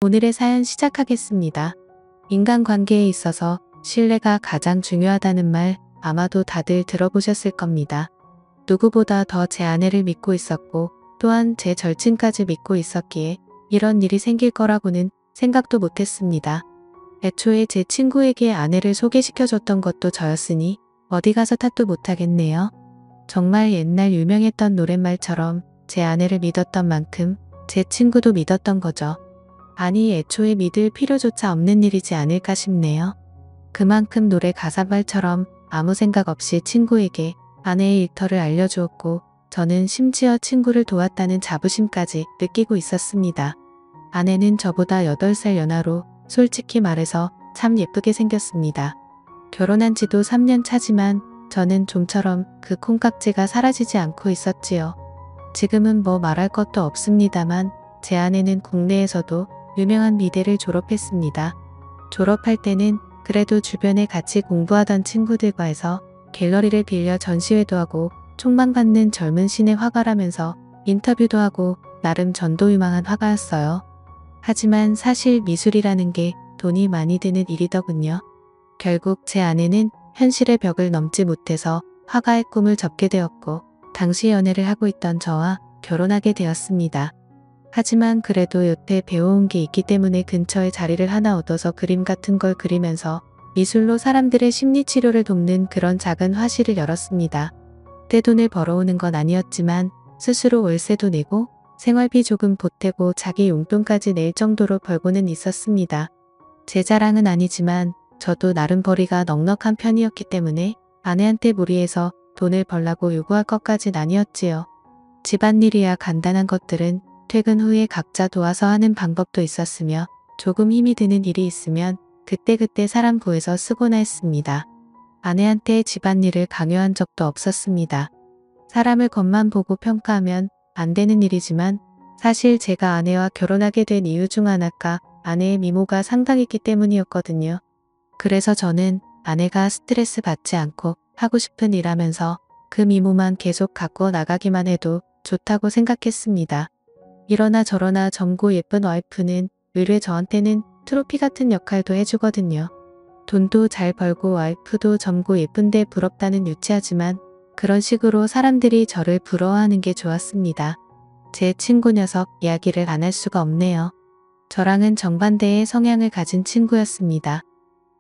오늘의 사연 시작하겠습니다. 인간관계에 있어서 신뢰가 가장 중요하다는 말 아마도 다들 들어보셨을 겁니다. 누구보다 더 제 아내를 믿고 있었고 또한 제 절친까지 믿고 있었기에 이런 일이 생길 거라고는 생각도 못했습니다. 애초에 제 친구에게 아내를 소개시켜줬던 것도 저였으니 어디 가서 탓도 못하겠네요. 정말 옛날 유명했던 노랫말처럼 제 아내를 믿었던 만큼 제 친구도 믿었던 거죠. 아니 애초에 믿을 필요조차 없는 일이지 않을까 싶네요. 그만큼 노래 가사말처럼 아무 생각 없이 친구에게 아내의 일터를 알려주었고 저는 심지어 친구를 도왔다는 자부심까지 느끼고 있었습니다. 아내는 저보다 8살 연하로 솔직히 말해서 참 예쁘게 생겼습니다. 결혼한 지도 3년 차지만 저는 좀처럼 그 콩깍지가 사라지지 않고 있었지요. 지금은 뭐 말할 것도 없습니다만 제 아내는 국내에서도 유명한 미대를 졸업했습니다. 졸업할 때는 그래도 주변에 같이 공부하던 친구들과 해서 갤러리를 빌려 전시회도 하고 촉망받는 젊은 신의 화가라면서 인터뷰도 하고 나름 전도유망한 화가였어요. 하지만 사실 미술이라는 게 돈이 많이 드는 일이더군요. 결국 제 아내는 현실의 벽을 넘지 못해서 화가의 꿈을 접게 되었고 당시 연애를 하고 있던 저와 결혼하게 되었습니다. 하지만 그래도 여태 배워온 게 있기 때문에 근처에 자리를 하나 얻어서 그림 같은 걸 그리면서 미술로 사람들의 심리치료를 돕는 그런 작은 화실을 열었습니다. 떼돈을 벌어오는 건 아니었지만 스스로 월세도 내고 생활비 조금 보태고 자기 용돈까지 낼 정도로 벌고는 있었습니다. 제 자랑은 아니지만 저도 나름 벌이가 넉넉한 편이었기 때문에 아내한테 무리해서 돈을 벌라고 요구할 것까진 아니었지요. 집안일이야 간단한 것들은 퇴근 후에 각자 도와서 하는 방법도 있었으며 조금 힘이 드는 일이 있으면 그때그때 사람 구해서 쓰곤 했습니다. 아내한테 집안일을 강요한 적도 없었습니다. 사람을 겉만 보고 평가하면 안 되는 일이지만 사실 제가 아내와 결혼하게 된 이유 중 하나가 아내의 미모가 상당했기 때문이었거든요. 그래서 저는 아내가 스트레스 받지 않고 하고 싶은 일 하면서 그 미모만 계속 갖고 나가기만 해도 좋다고 생각했습니다. 이러나 저러나 젊고 예쁜 와이프는 의뢰 저한테는 트로피 같은 역할도 해주거든요. 돈도 잘 벌고 와이프도 젊고 예쁜데 부럽다는 유치하지만 그런 식으로 사람들이 저를 부러워하는 게 좋았습니다. 제 친구 녀석 이야기를 안 할 수가 없네요. 저랑은 정반대의 성향을 가진 친구였습니다.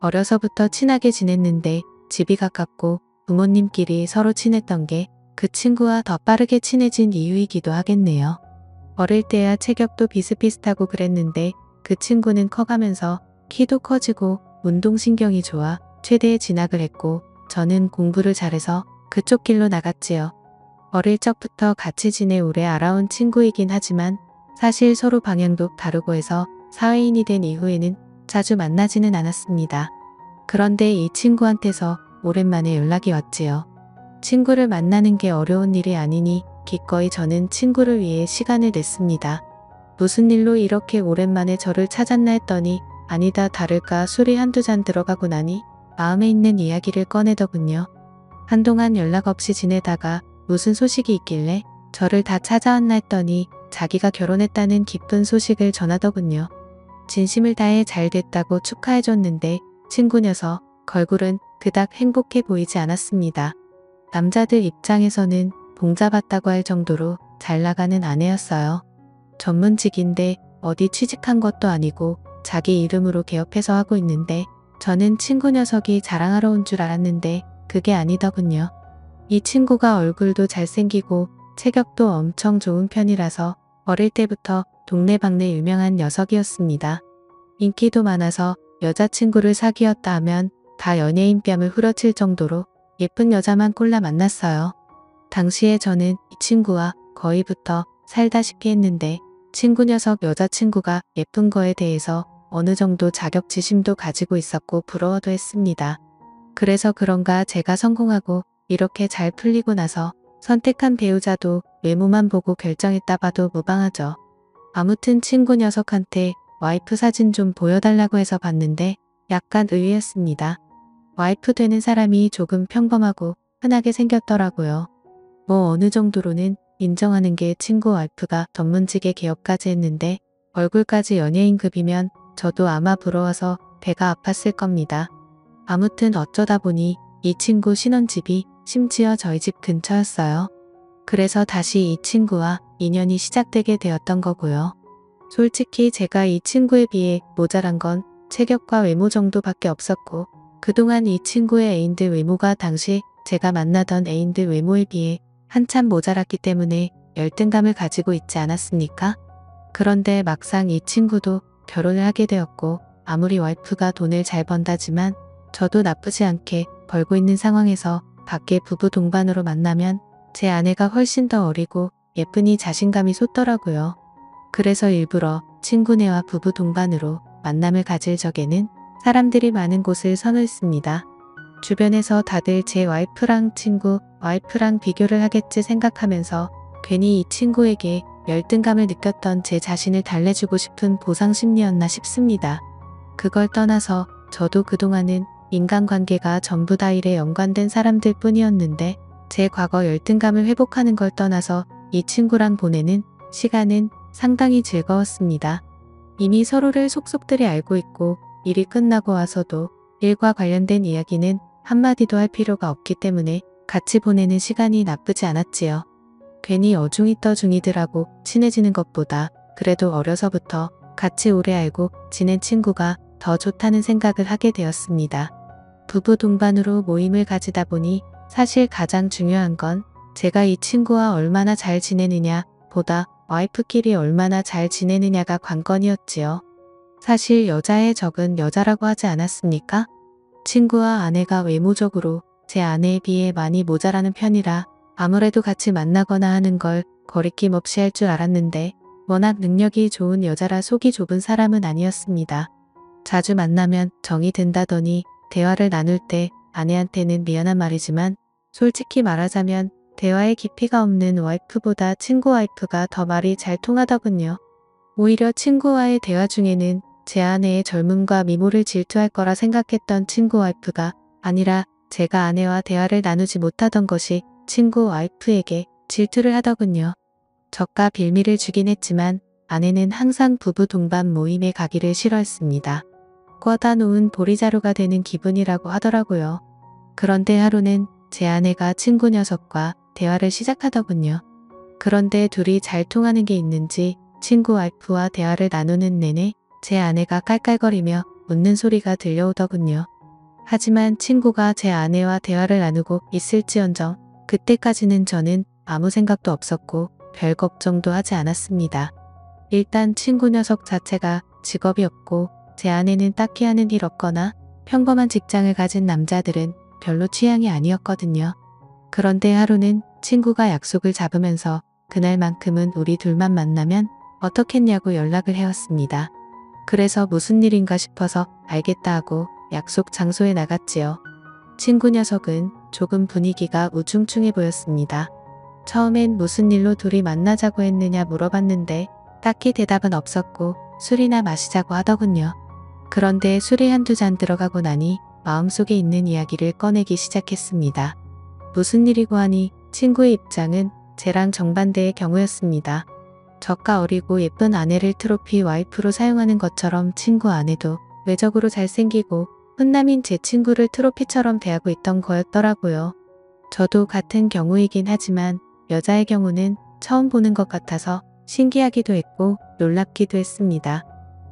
어려서부터 친하게 지냈는데 집이 가깝고 부모님끼리 서로 친했던 게 그 친구와 더 빠르게 친해진 이유이기도 하겠네요. 어릴 때야 체격도 비슷비슷하고 그랬는데 그 친구는 커가면서 키도 커지고 운동신경이 좋아 최대에 진학을 했고 저는 공부를 잘해서 그쪽 길로 나갔지요. 어릴 적부터 같이 지내 오래 알아온 친구이긴 하지만 사실 서로 방향도 다르고 해서 사회인이 된 이후에는 자주 만나지는 않았습니다. 그런데 이 친구한테서 오랜만에 연락이 왔지요. 친구를 만나는 게 어려운 일이 아니니 기꺼이 저는 친구를 위해 시간을 냈습니다. 무슨 일로 이렇게 오랜만에 저를 찾았나 했더니 아니다 다를까 술이 한두 잔 들어가고 나니 마음에 있는 이야기를 꺼내더군요. 한동안 연락 없이 지내다가 무슨 소식이 있길래 저를 다 찾아왔나 했더니 자기가 결혼했다는 기쁜 소식을 전하더군요. 진심을 다해 잘 됐다고 축하해줬는데 친구 녀석 걸굴은 그닥 행복해 보이지 않았습니다. 남자들 입장에서는 봉잡았다고 할 정도로 잘 나가는 아내였어요. 전문직인데 어디 취직한 것도 아니고 자기 이름으로 개업해서 하고 있는데 저는 친구 녀석이 자랑하러 온 줄 알았는데 그게 아니더군요. 이 친구가 얼굴도 잘생기고 체격도 엄청 좋은 편이라서 어릴 때부터 동네방네 유명한 녀석이었습니다. 인기도 많아서 여자친구를 사귀었다 하면 다 연예인 뺨을 후려칠 정도로 예쁜 여자만 꼴라 만났어요. 당시에 저는 이 친구와 거의 붙어 살다시피 했는데 친구 녀석 여자친구가 예쁜 거에 대해서 어느 정도 자격지심도 가지고 있었고 부러워도 했습니다. 그래서 그런가 제가 성공하고 이렇게 잘 풀리고 나서 선택한 배우자도 외모만 보고 결정했다 봐도 무방하죠. 아무튼 친구 녀석한테 와이프 사진 좀 보여달라고 해서 봤는데 약간 의외였습니다. 와이프 되는 사람이 조금 평범하고 흔하게 생겼더라고요. 뭐 어느 정도로는 인정하는 게 친구 와이프가 전문직에 개업까지 했는데 얼굴까지 연예인급이면 저도 아마 부러워서 배가 아팠을 겁니다. 아무튼 어쩌다 보니 이 친구 신혼집이 심지어 저희 집 근처였어요. 그래서 다시 이 친구와 인연이 시작되게 되었던 거고요. 솔직히 제가 이 친구에 비해 모자란 건 체격과 외모 정도밖에 없었고, 그동안 이 친구의 애인들 외모가 당시 제가 만나던 애인들 외모에 비해 한참 모자랐기 때문에 열등감을 가지고 있지 않았습니까? 그런데 막상 이 친구도 결혼을 하게 되었고, 아무리 와이프가 돈을 잘 번다지만 저도 나쁘지 않게 벌고 있는 상황에서 밖에 부부 동반으로 만나면 제 아내가 훨씬 더 어리고 예쁘니 자신감이 솟더라고요. 그래서 일부러 친구네와 부부 동반으로 만남을 가질 적에는 사람들이 많은 곳을 선호했습니다. 주변에서 다들 제 와이프랑 와이프랑 비교를 하겠지 생각하면서 괜히 이 친구에게 열등감을 느꼈던 제 자신을 달래주고 싶은 보상 심리였나 싶습니다. 그걸 떠나서 저도 그동안은 인간관계가 전부 다 일에 연관된 사람들 뿐이었는데, 제 과거 열등감을 회복하는 걸 떠나서 이 친구랑 보내는 시간은 상당히 즐거웠습니다. 이미 서로를 속속들이 알고 있고 일이 끝나고 와서도 일과 관련된 이야기는 한마디도 할 필요가 없기 때문에 같이 보내는 시간이 나쁘지 않았지요. 괜히 어중이 떠중이들하고 친해지는 것보다 그래도 어려서부터 같이 오래 알고 지낸 친구가 더 좋다는 생각을 하게 되었습니다. 부부 동반으로 모임을 가지다 보니 사실 가장 중요한 건 제가 이 친구와 얼마나 잘 지내느냐 보다 와이프끼리 얼마나 잘 지내느냐가 관건이었지요. 사실 여자의 적은 여자라고 하지 않았습니까? 친구와 아내가 외모적으로 제 아내에 비해 많이 모자라는 편이라 아무래도 같이 만나거나 하는 걸 거리낌 없이 할 줄 알았는데, 워낙 능력이 좋은 여자라 속이 좁은 사람은 아니었습니다. 자주 만나면 정이 든다더니 대화를 나눌 때 아내한테는 미안한 말이지만 솔직히 말하자면 대화의 깊이가 없는 와이프보다 친구 와이프가 더 말이 잘 통하더군요. 오히려 친구와의 대화 중에는 제 아내의 젊음과 미모를 질투할 거라 생각했던 친구 와이프가 아니라 제가 아내와 대화를 나누지 못하던 것이 친구 와이프에게 질투를 하더군요. 저가 빌미를 주긴 했지만 아내는 항상 부부 동반 모임에 가기를 싫어했습니다. 꿔다 놓은 보리자루가 되는 기분이라고 하더라고요. 그런데 하루는 제 아내가 친구 녀석과 대화를 시작하더군요. 그런데 둘이 잘 통하는 게 있는지 친구 와이프와 대화를 나누는 내내 제 아내가 깔깔거리며 웃는 소리가 들려오더군요. 하지만 친구가 제 아내와 대화를 나누고 있을지언정 그때까지는 저는 아무 생각도 없었고 별 걱정도 하지 않았습니다. 일단 친구 녀석 자체가 직업이 없고 제 아내는 딱히 하는 일 없거나 평범한 직장을 가진 남자들은 별로 취향이 아니었거든요. 그런데 하루는 친구가 약속을 잡으면서 그날만큼은 우리 둘만 만나면 어떻겠냐고 연락을 해왔습니다. 그래서 무슨 일인가 싶어서 알겠다 하고 약속 장소에 나갔지요. 친구 녀석은 조금 분위기가 우중충해 보였습니다. 처음엔 무슨 일로 둘이 만나자고 했느냐 물어봤는데 딱히 대답은 없었고 술이나 마시자고 하더군요. 그런데 술이 한두 잔 들어가고 나니 마음속에 있는 이야기를 꺼내기 시작했습니다. 무슨 일이고 하니 친구의 입장은 쟤랑 정반대의 경우였습니다. 저가 어리고 예쁜 아내를 트로피 와이프로 사용하는 것처럼 친구 아내도 외적으로 잘생기고 훈남인 제 친구를 트로피처럼 대하고 있던 거였더라고요. 저도 같은 경우이긴 하지만 여자의 경우는 처음 보는 것 같아서 신기하기도 했고 놀랍기도 했습니다.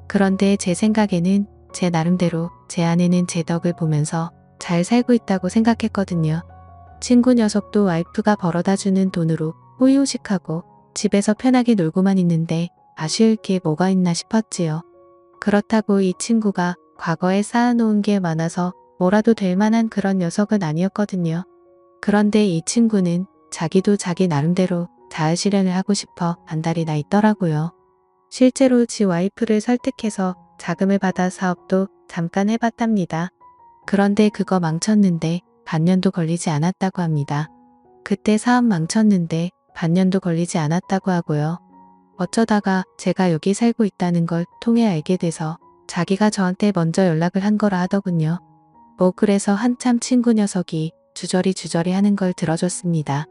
그런데 제 생각에는 제 나름대로 제 아내는 제 덕을 보면서 잘 살고 있다고 생각했거든요. 친구 녀석도 와이프가 벌어다주는 돈으로 호의호식하고 집에서 편하게 놀고만 있는데 아쉬울 게 뭐가 있나 싶었지요. 그렇다고 이 친구가 과거에 쌓아놓은 게 많아서 뭐라도 될 만한 그런 녀석은 아니었거든요. 그런데 이 친구는 자기도 자기 나름대로 자아 실현을 하고 싶어 안달이 나 있더라고요. 실제로 지 와이프를 설득해서 자금을 받아 사업도 잠깐 해봤답니다. 그런데 그거 망쳤는데 반년도 걸리지 않았다고 합니다. 그때 사업 망쳤는데 반년도 걸리지 않았다고 하고요. 어쩌다가 제가 여기 살고 있다는 걸 통해 알게 돼서 자기가 저한테 먼저 연락을 한 거라 하더군요. 그래서 한참 친구 녀석이 주저리 하는 걸 들어줬습니다.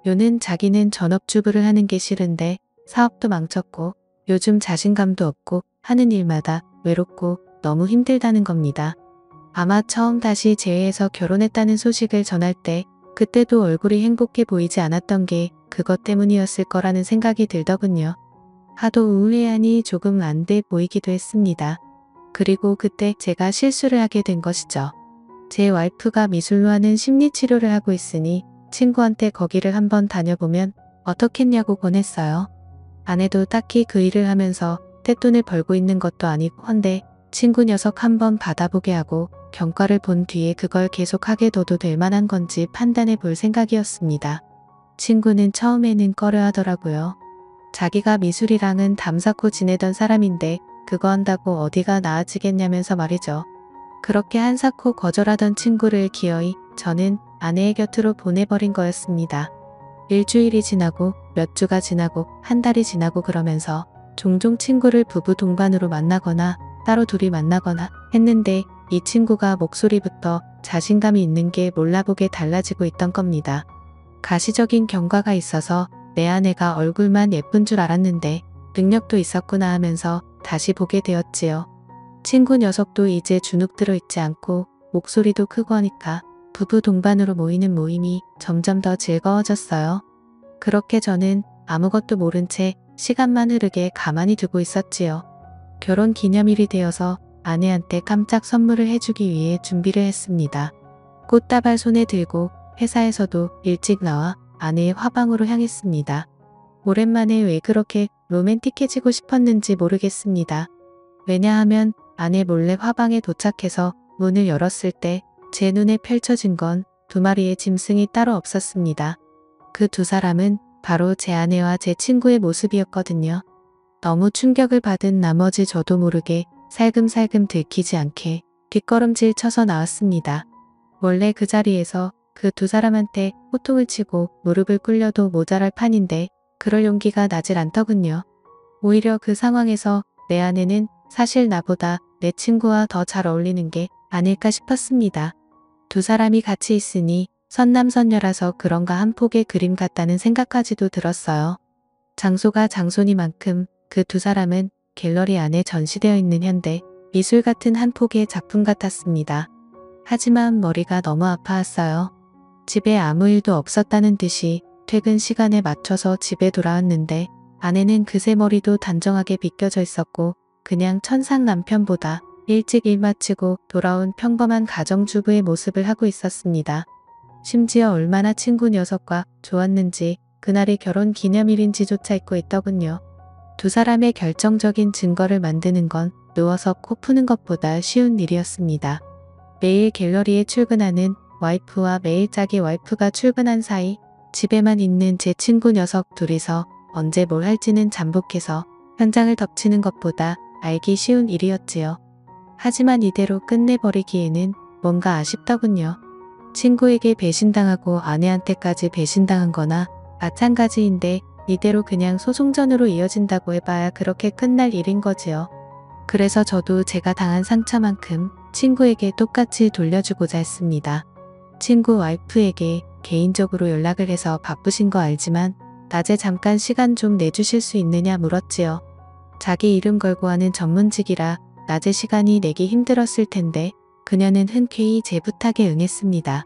요는 자기는 전업주부를 하는 게 싫은데 사업도 망쳤고 요즘 자신감도 없고 하는 일마다 외롭고 너무 힘들다는 겁니다. 아마 처음 다시 재회해서 결혼했다는 소식을 전할 때 그때도 얼굴이 행복해 보이지 않았던 게 그것 때문이었을 거라는 생각이 들더군요. 하도 우울해하니 조금 안 돼 보이기도 했습니다. 그리고 그때 제가 실수를 하게 된 것이죠. 제 와이프가 미술로 하는 심리치료를 하고 있으니 친구한테 거기를 한번 다녀보면 어떻겠냐고 권했어요. 아내도 딱히 그 일을 하면서 떼돈을 벌고 있는 것도 아니고 한데 친구 녀석 한번 받아보게 하고 경과를 본 뒤에 그걸 계속하게 둬도 될 만한 건지 판단해 볼 생각이었습니다. 친구는 처음에는 꺼려 하더라고요. 자기가 미술이랑은 담쌓고 지내던 사람인데 그거 한다고 어디가 나아지겠냐면서 말이죠. 그렇게 한사코 거절하던 친구를 기어이 저는 아내의 곁으로 보내버린 거였습니다. 일주일이 지나고 몇 주가 지나고 한 달이 지나고 그러면서 종종 친구를 부부 동반으로 만나거나 따로 둘이 만나거나 했는데 이 친구가 목소리부터 자신감이 있는 게 몰라보게 달라지고 있던 겁니다. 가시적인 경과가 있어서 내 아내가 얼굴만 예쁜 줄 알았는데 능력도 있었구나 하면서 다시 보게 되었지요. 친구 녀석도 이제 주눅 들어 있지 않고 목소리도 크고 하니까 부부 동반으로 모이는 모임이 점점 더 즐거워졌어요. 그렇게 저는 아무것도 모른 채 시간만 흐르게 가만히 두고 있었지요. 결혼 기념일이 되어서 아내한테 깜짝 선물을 해주기 위해 준비를 했습니다. 꽃다발 손에 들고 회사에서도 일찍 나와 아내의 화방으로 향했습니다. 오랜만에 왜 그렇게 로맨틱해지고 싶었는지 모르겠습니다. 왜냐하면 아내 몰래 화방에 도착해서 문을 열었을 때 제 눈에 펼쳐진 건 두 마리의 짐승이 따로 없었습니다. 그 두 사람은 바로 제 아내와 제 친구의 모습이었거든요. 너무 충격을 받은 나머지 저도 모르게 살금살금 들키지 않게 뒷걸음질 쳐서 나왔습니다. 원래 그 자리에서 그 두 사람한테 호통을 치고 무릎을 꿇려도 모자랄 판인데 그럴 용기가 나질 않더군요. 오히려 그 상황에서 내 아내는 사실 나보다 내 친구와 더 잘 어울리는 게 아닐까 싶었습니다. 두 사람이 같이 있으니 선남선녀라서 그런가 한 폭의 그림 같다는 생각까지도 들었어요. 장소가 장소니만큼 그 두 사람은 갤러리 안에 전시되어 있는 현대 미술 같은 한 폭의 작품 같았습니다. 하지만 머리가 너무 아파왔어요. 집에 아무 일도 없었다는 듯이 퇴근 시간에 맞춰서 집에 돌아왔는데 아내는 그새 머리도 단정하게 빗겨져 있었고 그냥 천상 남편보다 일찍 일 마치고 돌아온 평범한 가정주부의 모습을 하고 있었습니다. 심지어 얼마나 친구 녀석과 좋았는지 그날이 결혼 기념일인지조차 잊고 있더군요. 두 사람의 결정적인 증거를 만드는 건 누워서 코 푸는 것보다 쉬운 일이었습니다. 매일 갤러리에 출근하는 와이프와 매일 짝의 와이프가 출근한 사이 집에만 있는 제 친구 녀석 둘이서 언제 뭘 할지는 잠복해서 현장을 덮치는 것보다 알기 쉬운 일이었지요. 하지만 이대로 끝내버리기에는 뭔가 아쉽더군요. 친구에게 배신당하고 아내한테까지 배신당한 거나 마찬가지인데 이대로 그냥 소송전으로 이어진다고 해봐야 그렇게 끝날 일인 거지요. 그래서 저도 제가 당한 상처만큼 친구에게 똑같이 돌려주고자 했습니다. 친구 와이프에게 개인적으로 연락을 해서 바쁘신 거 알지만 낮에 잠깐 시간 좀 내주실 수 있느냐 물었지요. 자기 이름 걸고 하는 전문직이라 낮에 시간이 내기 힘들었을 텐데 그녀는 흔쾌히 제 부탁에 응했습니다.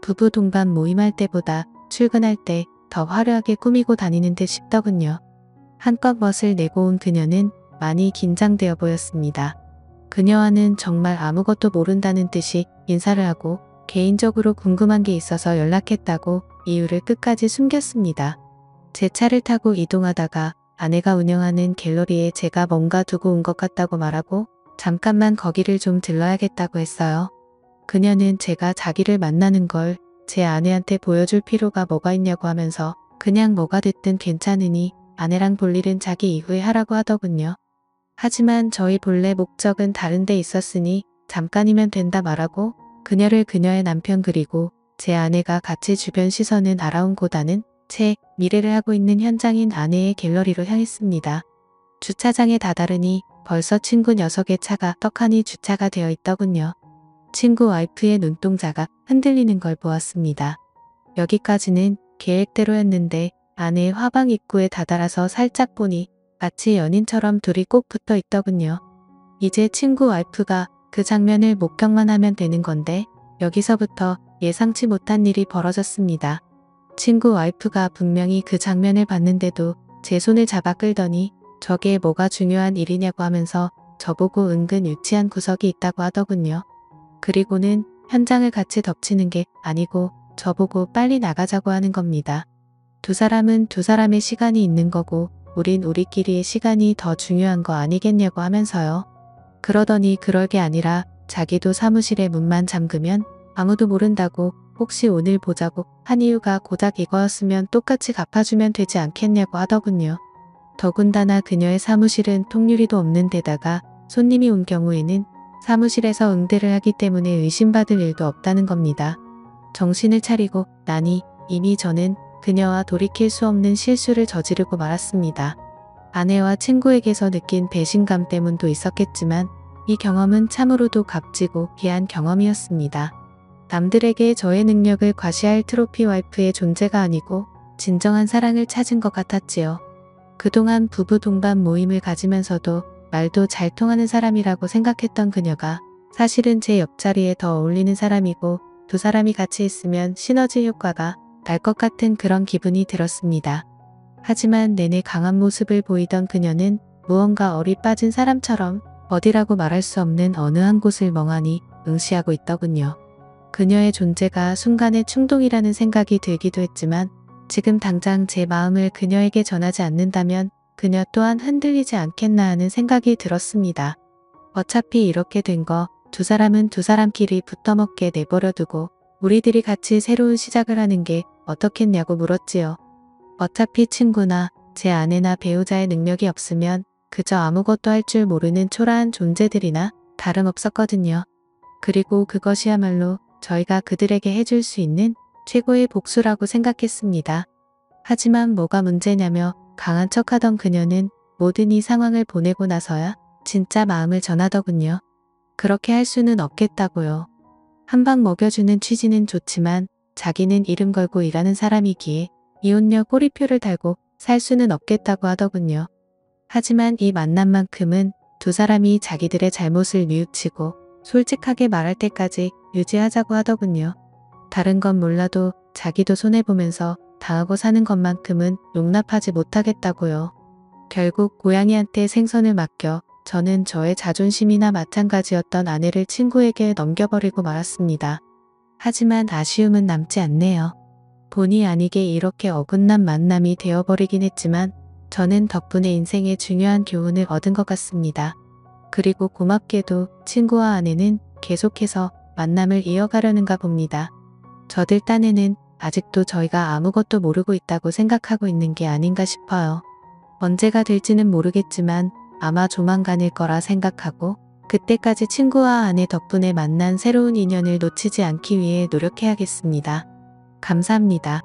부부 동반 모임할 때보다 출근할 때 더 화려하게 꾸미고 다니는 듯 싶더군요. 한껏 멋을 내고 온 그녀는 많이 긴장되어 보였습니다. 그녀와는 정말 아무것도 모른다는 듯이 인사를 하고 개인적으로 궁금한 게 있어서 연락했다고 이유를 끝까지 숨겼습니다. 제 차를 타고 이동하다가 아내가 운영하는 갤러리에 제가 뭔가 두고 온 것 같다고 말하고 잠깐만 거기를 좀 들러야겠다고 했어요. 그녀는 제가 자기를 만나는 걸 제 아내한테 보여줄 필요가 뭐가 있냐고 하면서 그냥 뭐가 됐든 괜찮으니 아내랑 볼 일은 자기 이후에 하라고 하더군요. 하지만 저희 본래 목적은 다른 데 있었으니 잠깐이면 된다 말하고 그녀를 그녀의 남편 그리고 제 아내가 같이 주변 시선은 알아온 보다는 제 미래를 하고 있는 현장인 아내의 갤러리로 향했습니다. 주차장에 다다르니 벌써 친구 녀석의 차가 떡하니 주차가 되어 있더군요. 친구 와이프의 눈동자가 흔들리는 걸 보았습니다. 여기까지는 계획대로였는데 아내의 화방 입구에 다다라서 살짝 보니 마치 연인처럼 둘이 꼭 붙어 있더군요. 이제 친구 와이프가 그 장면을 목격만 하면 되는 건데 여기서부터 예상치 못한 일이 벌어졌습니다. 친구 와이프가 분명히 그 장면을 봤는데도 제 손을 잡아 끌더니 저게 뭐가 중요한 일이냐고 하면서 저보고 은근 유치한 구석이 있다고 하더군요. 그리고는 현장을 같이 덮치는 게 아니고 저보고 빨리 나가자고 하는 겁니다. 두 사람은 두 사람의 시간이 있는 거고 우린 우리끼리의 시간이 더 중요한 거 아니겠냐고 하면서요. 그러더니 그럴 게 아니라 자기도 사무실에 문만 잠그면 아무도 모른다고 혹시 오늘 보자고 한 이유가 고작 이거였으면 똑같이 갚아주면 되지 않겠냐고 하더군요. 더군다나 그녀의 사무실은 통유리도 없는 데다가 손님이 온 경우에는 사무실에서 응대를 하기 때문에 의심받을 일도 없다는 겁니다. 정신을 차리고 나니 이미 저는 그녀와 돌이킬 수 없는 실수를 저지르고 말았습니다. 아내와 친구에게서 느낀 배신감 때문도 있었겠지만 이 경험은 참으로도 값지고 귀한 경험이었습니다. 남들에게 저의 능력을 과시할 트로피 와이프의 존재가 아니고 진정한 사랑을 찾은 것 같았지요. 그동안 부부 동반 모임을 가지면서도 말도 잘 통하는 사람이라고 생각했던 그녀가 사실은 제 옆자리에 더 어울리는 사람이고 두 사람이 같이 있으면 시너지 효과가 날 것 같은 그런 기분이 들었습니다. 하지만 내내 강한 모습을 보이던 그녀는 무언가 얼이 빠진 사람처럼 어디라고 말할 수 없는 어느 한 곳을 멍하니 응시하고 있더군요. 그녀의 존재가 순간의 충동이라는 생각이 들기도 했지만 지금 당장 제 마음을 그녀에게 전하지 않는다면 그녀 또한 흔들리지 않겠나 하는 생각이 들었습니다. 어차피 이렇게 된 거 두 사람은 두 사람끼리 붙어먹게 내버려두고 우리들이 같이 새로운 시작을 하는 게 어떻겠냐고 물었지요. 어차피 친구나 제 아내나 배우자의 능력이 없으면 그저 아무것도 할 줄 모르는 초라한 존재들이나 다름없었거든요. 그리고 그것이야말로 저희가 그들에게 해줄 수 있는 최고의 복수라고 생각했습니다. 하지만 뭐가 문제냐며 강한 척하던 그녀는 모든 이 상황을 보내고 나서야 진짜 마음을 전하더군요. 그렇게 할 수는 없겠다고요. 한 방 먹여주는 취지는 좋지만 자기는 이름 걸고 일하는 사람이기에 이혼녀 꼬리표를 달고 살 수는 없겠다고 하더군요. 하지만 이 만남만큼은 두 사람이 자기들의 잘못을 뉘우치고 솔직하게 말할 때까지 유지하자고 하더군요. 다른 건 몰라도 자기도 손해보면서 당하고 사는 것만큼은 용납하지 못하겠다고요. 결국 고양이한테 생선을 맡겨 저는 저의 자존심이나 마찬가지였던 아내를 친구에게 넘겨버리고 말았습니다. 하지만 아쉬움은 남지 않네요. 본의 아니게 이렇게 어긋난 만남이 되어버리긴 했지만 저는 덕분에 인생의 중요한 교훈을 얻은 것 같습니다. 그리고 고맙게도 친구와 아내는 계속해서 만남을 이어가려는가 봅니다. 저들 딴에는 아직도 저희가 아무것도 모르고 있다고 생각하고 있는 게 아닌가 싶어요. 언제가 될지는 모르겠지만 아마 조만간일 거라 생각하고 그때까지 친구와 아내 덕분에 만난 새로운 인연을 놓치지 않기 위해 노력해야겠습니다. 감사합니다.